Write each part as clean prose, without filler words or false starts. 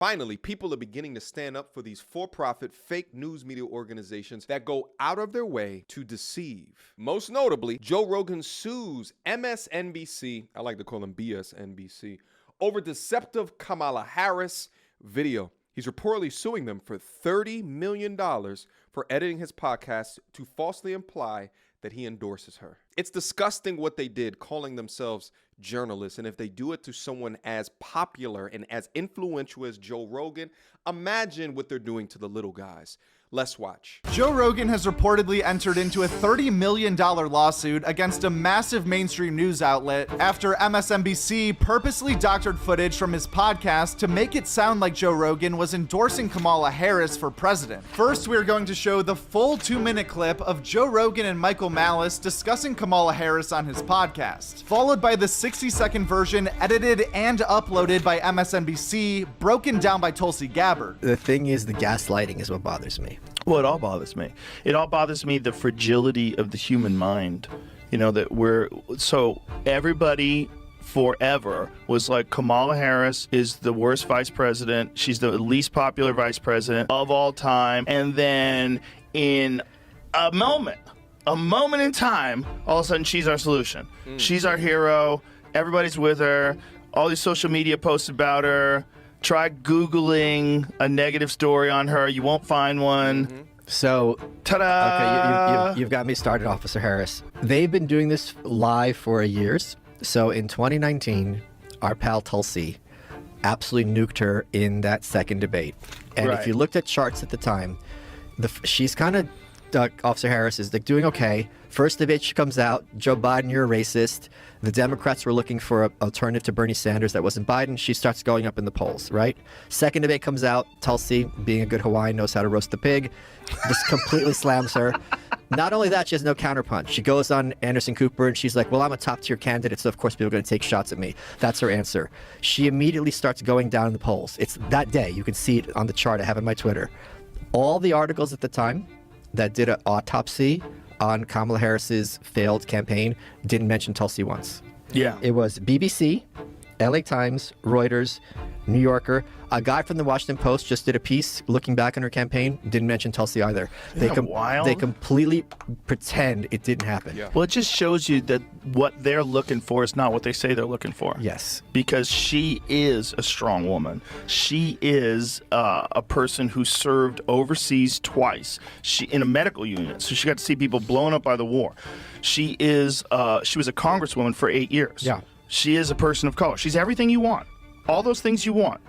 Finally, people are beginning to stand up for these for-profit fake news media organizations that go out of their way to deceive. Most notably, Joe Rogan sues MSNBC, I like to call them BSNBC, over deceptive Kamala Harris video. He's reportedly suing them for $30 million for editing his podcast to falsely imply that he endorses her. It's disgusting what they did, calling themselves journalists. And if they do it to someone as popular and as influential as Joe Rogan, imagine what they're doing to the little guys. Let's watch. Joe Rogan has reportedly entered into a $30 million lawsuit against a massive mainstream news outlet after MSNBC purposely doctored footage from his podcast to make it sound like Joe Rogan was endorsing Kamala Harris for president. First, we're going to show the full 2-minute clip of Joe Rogan and Michael Malice discussing Kamala Harris on his podcast, followed by the 60-second version edited and uploaded by MSNBC, broken down by Tulsi Gabbard. The thing is, the gaslighting is what bothers me. Well, it all bothers me. It all bothers me, the fragility of the human mind. You know, that so everybody forever was like, Kamala Harris is the worst vice president. She's the least popular vice president of all time. And then in a moment in time, all of a sudden she's our solution. She's our hero. Everybody's with her. All these social media posts about her. Try Googling a negative story on her. You won't find one. So, ta-da! Okay, you've got me started, Officer Harris. They've been doing this live for years. So in 2019, our pal Tulsi absolutely nuked her in that second debate. And Right. if you looked at charts at the time, she's kind of, Officer Harris is like doing okay. First debate, she comes out, Joe Biden, you're a racist. The Democrats were looking for an alternative to Bernie Sanders that wasn't Biden. She starts going up in the polls, right? Second debate comes out, Tulsi, being a good Hawaiian, knows how to roast the pig, just completely slams her. Not only that, she has no counterpunch. She goes on Anderson Cooper and she's like, well, I'm a top tier candidate, so of course people are going to take shots at me. That's her answer. She immediately starts going down in the polls. It's that day. You can see it on the chart I have on my Twitter. All the articles at the time that did an autopsy on Kamala Harris's failed campaign didn't mention Tulsi once. Yeah. It was BBC, LA Times, Reuters, New Yorker. A guy from the Washington Post just did a piece looking back on her campaign, didn't mention Tulsi either. Isn't that wild? They completely pretend it didn't happen. Yeah. Well, it just shows you that what they're looking for is not what they say they're looking for. Yes. Because she is a strong woman. She is a person who served overseas twice. She in a medical unit, so she got to see people blown up by the war. She was a congresswoman for 8 years. Yeah. She is a person of color. She's everything you want. All those things you want.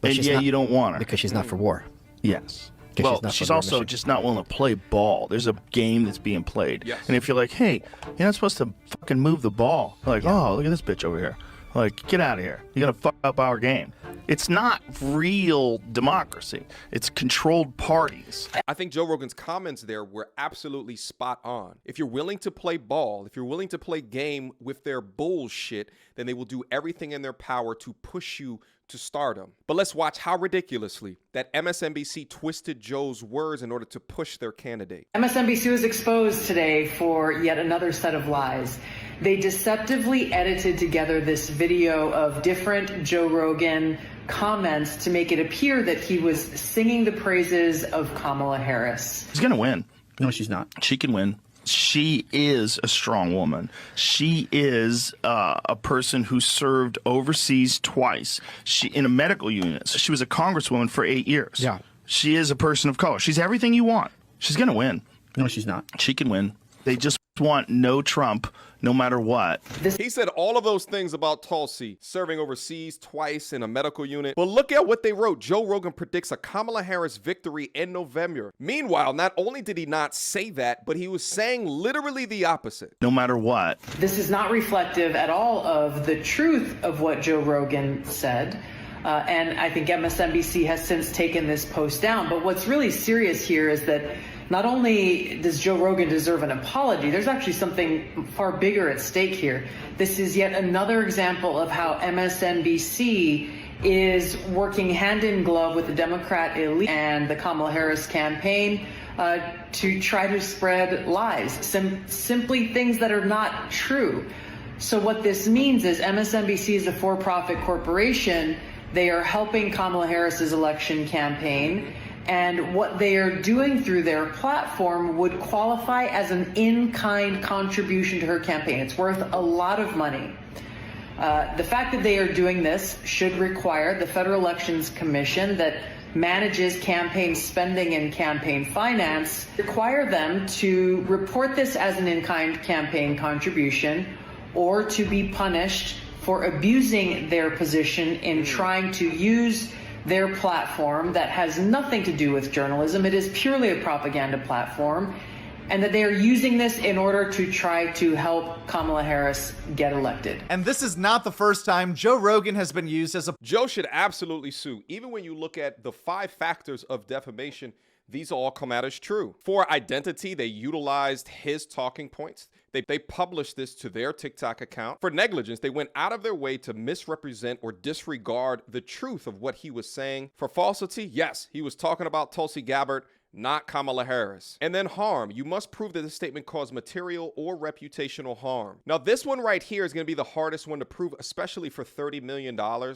But And she's yeah, not- you don't want her. Because she's not for war. Yes. 'Cause Well, she's not she's for the also mission. just not willing to play ball. There's a game that's being played. Yes. And if you're like, hey, you're not supposed to fucking move the ball. Like, oh, look at this bitch over here. Like, get out of here. You're going to fuck up our game. It's not real democracy. It's controlled parties. I think Joe Rogan's comments there were absolutely spot on. If you're willing to play ball, if you're willing to play game with their bullshit, then they will do everything in their power to push you to stardom. But let's watch how ridiculously that MSNBC twisted Joe's words in order to push their candidate. MSNBC was exposed today for yet another set of lies. They deceptively edited together this video of different Joe Rogan comments to make it appear that he was singing the praises of Kamala Harris. She's going to win. No, she's not. She can win. She is a strong woman. She is a person who served overseas twice. She in a medical unit. She was a congresswoman for 8 years. Yeah. She is a person of color. She's everything you want. She's going to win. No, she's not. She can win. They just want no Trump, no matter what. He said all of those things about Tulsi serving overseas twice in a medical unit. But look at what they wrote. Joe Rogan predicts a Kamala Harris victory in November. Meanwhile, not only did he not say that, but he was saying literally the opposite. No matter what. This is not reflective at all of the truth of what Joe Rogan said. And I think MSNBC has since taken this post down. But what's really serious here is that not only does Joe Rogan deserve an apology, there's actually something far bigger at stake here. This is yet another example of how MSNBC is working hand in glove with the Democrat elite and the Kamala Harris campaign to try to spread lies, simply things that are not true. So what this means is MSNBC is a for-profit corporation They are helping Kamala Harris's election campaign, and what they are doing through their platform would qualify as an in-kind contribution to her campaign. It's worth a lot of money. The fact that they are doing this should require the Federal Elections Commission that manages campaign spending and campaign finance, require them to report this as an in-kind campaign contribution or to be punished for abusing their position in trying to use their platform that has nothing to do with journalism. It is purely a propaganda platform, and that they are using this in order to try to help Kamala Harris get elected. And this is not the first time Joe Rogan has been used as a... Joe should absolutely sue. Even when you look at the 5 factors of defamation, these all come out as true. For identity, they utilized his talking points. They published this to their TikTok account. For negligence, they went out of their way to misrepresent or disregard the truth of what he was saying. For falsity, yes, he was talking about Tulsi Gabbard, not Kamala Harris. And then harm. You must prove that the statement caused material or reputational harm. Now, this one right here is going to be the hardest one to prove, especially for $30 million.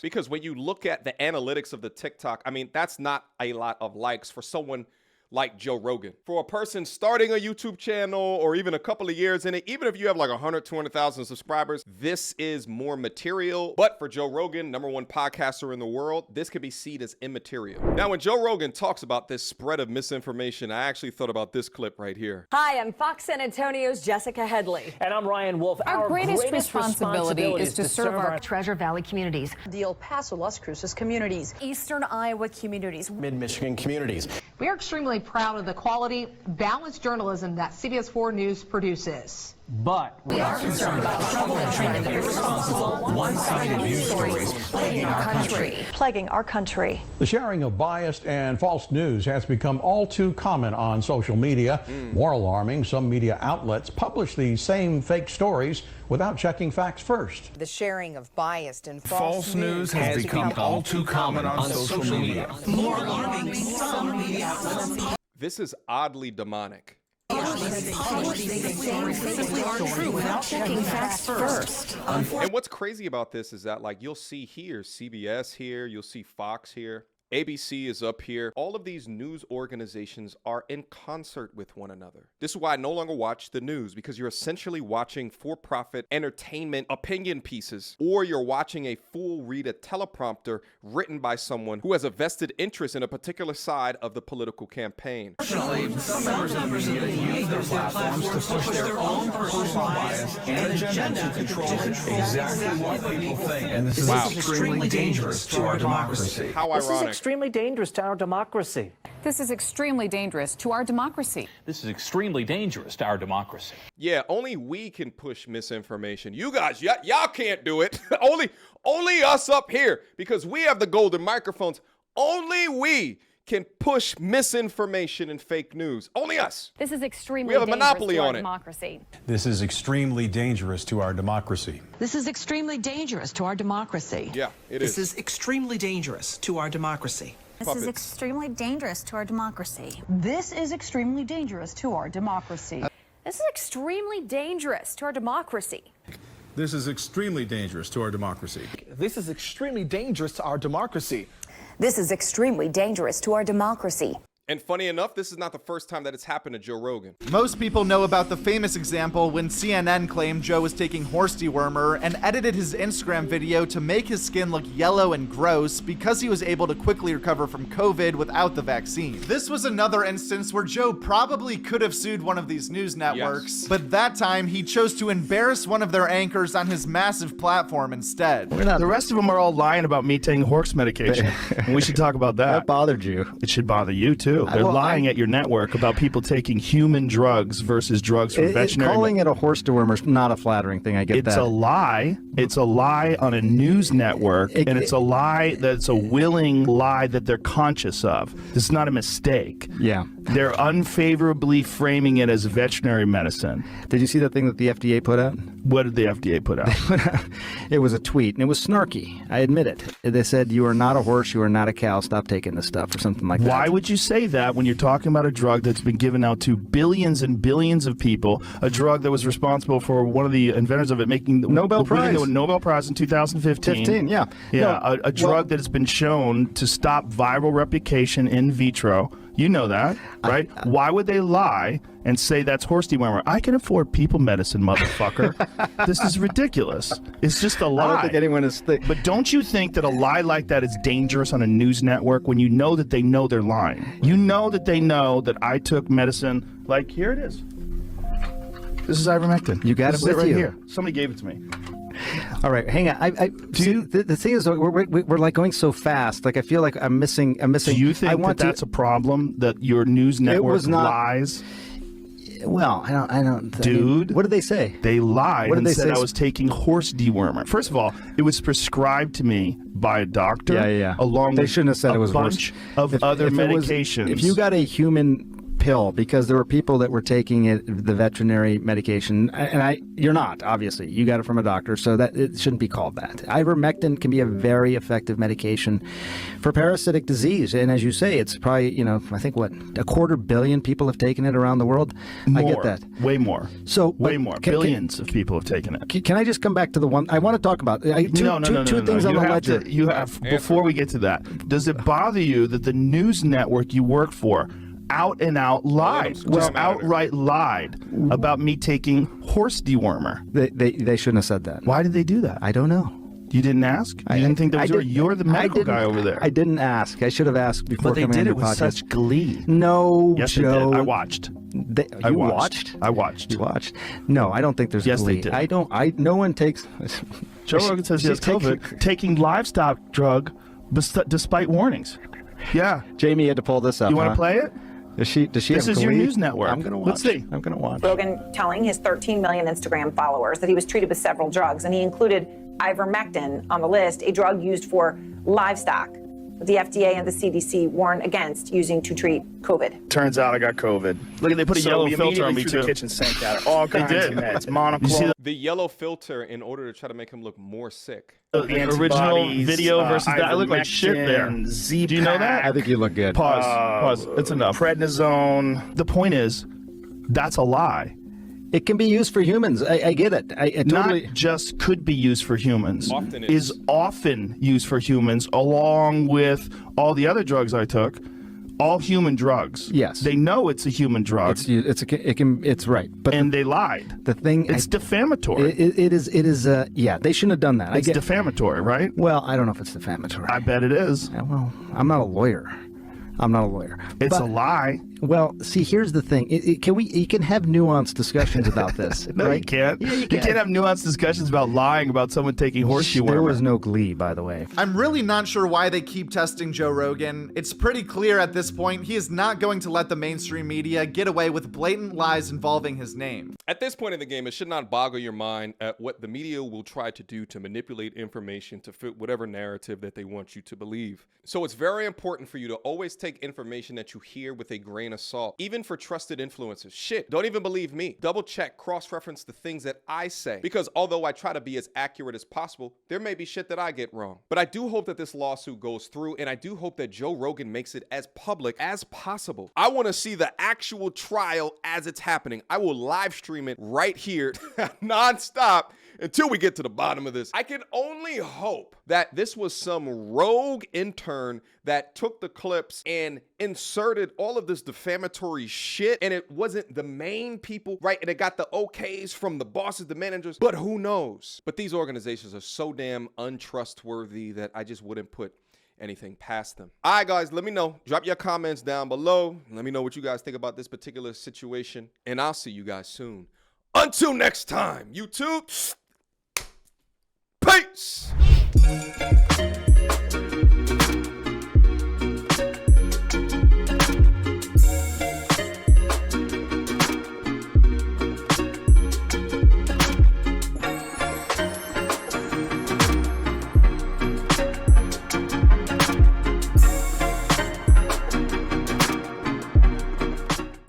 Because when you look at the analytics of the TikTok, I mean, that's not a lot of likes for someone like Joe Rogan. For a person starting a YouTube channel or even a couple of years in it, even if you have like 100, 200,000 subscribers, this is more material. But for Joe Rogan, #1 podcaster in the world, this could be seen as immaterial. Now, when Joe Rogan talks about this spread of misinformation, I actually thought about this clip right here. Hi, I'm Fox San Antonio's Jessica Headley. And I'm Ryan Wolf. Our greatest responsibility is to serve our Treasure Valley communities, the El Paso, Las Cruces communities, Eastern Iowa communities, Mid-Michigan communities. We are extremely proud of the quality, balanced journalism that CBS 4 News produces. But we are concerned about the trouble and trend of irresponsible, one-sided news stories plaguing our country. The sharing of biased and false news has become all too common on social media. More alarming, some media outlets publish these same fake stories without checking facts first. The sharing of biased and false news has become all too common on social media. More alarming, some media outlets. This is oddly demonic. without checking facts first. And what's crazy about this is that, like, you'll see here CBS here, you'll see Fox here, ABC is up here. All of these news organizations are in concert with one another. This is why I no longer watch the news, because you're essentially watching for-profit entertainment opinion pieces, or you're watching a fool read a teleprompter written by someone who has a vested interest in a particular side of the political campaign. Unfortunately, some members of the media use their platforms to push their own personal bias and agenda to control exactly what people think. And this is extremely dangerous to our democracy. How ironic. Extremely dangerous to our democracy. This is extremely dangerous to our democracy. This is extremely dangerous to our democracy. Yeah, only we can push misinformation. You guys, y'all can't do it. only us up here, because we have the golden microphones. Only we can push misinformation and fake news. Only us. This is extremely We have a monopoly dangerous to our on it. democracy. This is extremely dangerous to our democracy. This is extremely dangerous to our democracy. Yeah, it is. This is extremely dangerous to our democracy. This is extremely dangerous to our democracy. This is extremely dangerous to our democracy. This is extremely dangerous to our democracy. This is extremely dangerous to our democracy. This is extremely dangerous to our democracy. This is extremely dangerous to our democracy. And funny enough, this is not the first time that it's happened to Joe Rogan. Most people know about the famous example when CNN claimed Joe was taking horse dewormer and edited his Instagram video to make his skin look yellow and gross because he was able to quickly recover from COVID without the vaccine. This was another instance where Joe probably could have sued one of these news networks, but that time he chose to embarrass one of their anchors on his massive platform instead. The rest of them are all lying about me taking horse medication. And we should talk about that. That bothered you. It should bother you too. They're lying at your network about people taking human drugs versus drugs from veterinary. Calling it a horse dewormer is not a flattering thing. I get that. It's a lie. It's a lie on a news network, and it's a lie that's a willing lie that they're conscious of. This is not a mistake. Yeah. They're unfavorably framing it as veterinary medicine. Did you see the thing that the FDA put out? What did the FDA put out? It was a tweet, and it was snarky. I admit it. They said, "You are not a horse, you are not a cow, stop taking this stuff," or something like that. Why would you say that when you're talking about a drug that's been given out to billions and billions of people, a drug that was responsible for one of the inventors of it making the Nobel Prize. winning the Nobel Prize in 2015? Yeah. Yeah, No, a drug that has been shown to stop viral replication in vitro. You know that, right? Why would they lie and say that's horse dewormer? I can afford people medicine, motherfucker. This is ridiculous. It's just a lie. I don't think anyone is... But don't you think that a lie like that is dangerous on a news network when you know that they know they're lying? You know that they know that I took medicine, like, here it is. This is ivermectin. You got This it is with right you. here. Somebody gave it to me. All right, hang on. The thing is, we're like going so fast. Like I feel like I'm missing. Do you think that's a problem, that your news network lies? Well, I don't. Dude, what did they say? They lied and said say? I was taking horse dewormer. First of all, it was prescribed to me by a doctor. Yeah. Along they with shouldn't have said it was a bunch horse. of other medications. If you got a human pill, because there were people that were taking it, the veterinary medication, and you're not, obviously. You got it from a doctor, so that it shouldn't be called that. Ivermectin can be a very effective medication for parasitic disease, and as you say, it's probably, I think, what, 250 million people have taken it around the world? More, I get that. Way more. So way more. Billions of people have taken it. Can I just come back to the one I want to talk about? Two things on the ledger. You have, before we get to that, does it bother you that the news network you work for out and out lied, just outright lied about me taking horse dewormer? They shouldn't have said that. Why did they do that? I don't know. You didn't ask? You didn't think that was you're the medical guy over there. I didn't ask. I should have asked before coming on your podcast. But they did it with such glee. No, yes, Joe. They did. I watched. You watched? I watched. You watched? No, I don't think there's yes, glee. They did. No one takes... Joe Rogan says he has COVID, taking livestock drug despite warnings. Yeah. Jamie had to pull this up. You want to play it? Does she this have is glee? your news network. I'm going to watch. Let's see. I'm going to watch. Rogan telling his 13 million Instagram followers that he was treated with several drugs, and he included ivermectin on the list, a drug used for livestock. The FDA and the CDC warn against using to treat COVID. Turns out I got COVID. Look, they put a yellow filter on me too. The kitchen sink out all kinds of meds, monoclonal. The yellow filter in order to try to make him look more sick. The original video versus that. I look like shit there. Do you know that? I think you look good. Pause. It's enough. Prednisone. The point is, that's a lie. It can be used for humans. I get it. I totally... Not just could be used for humans. Often is often used for humans, along with all the other drugs I took. All human drugs. Yes. They know it's a human drug. It's right. But they lied. The thing... It's defamatory. It is, yeah, they shouldn't have done that. It's defamatory, right? Well, I don't know if it's defamatory. I bet it is. Well, I'm not a lawyer. It's a lie. Well, see, here's the thing. You can have nuanced discussions about this. No, right? you can't. Yeah, you can't have nuanced discussions about lying about someone taking horse dewormer. There was no glee, by the way. I'm really not sure why they keep testing Joe Rogan. It's pretty clear at this point he is not going to let the mainstream media get away with blatant lies involving his name. At this point in the game, it should not boggle your mind at what the media will try to do to manipulate information to fit whatever narrative that they want you to believe. So it's very important for you to always take information that you hear with a grain of salt, even for trusted influencers. Shit, don't even believe me. Double check, cross-reference the things that I say, because although I try to be as accurate as possible, there may be shit that I get wrong. But I do hope that this lawsuit goes through, and I do hope that Joe Rogan makes it as public as possible. I want to see the actual trial as it's happening. I will live stream it right here, nonstop, until we get to the bottom of this. I can only hope that this was some rogue intern that took the clips and inserted all of this defamatory shit, and it wasn't the main people, right? And it got the okays from the bosses, the managers, but who knows? But these organizations are so damn untrustworthy that I just wouldn't put anything past them. All right, guys, let me know. Drop your comments down below. Let me know what you guys think about this particular situation, and I'll see you guys soon. Until next time, YouTube. Peace!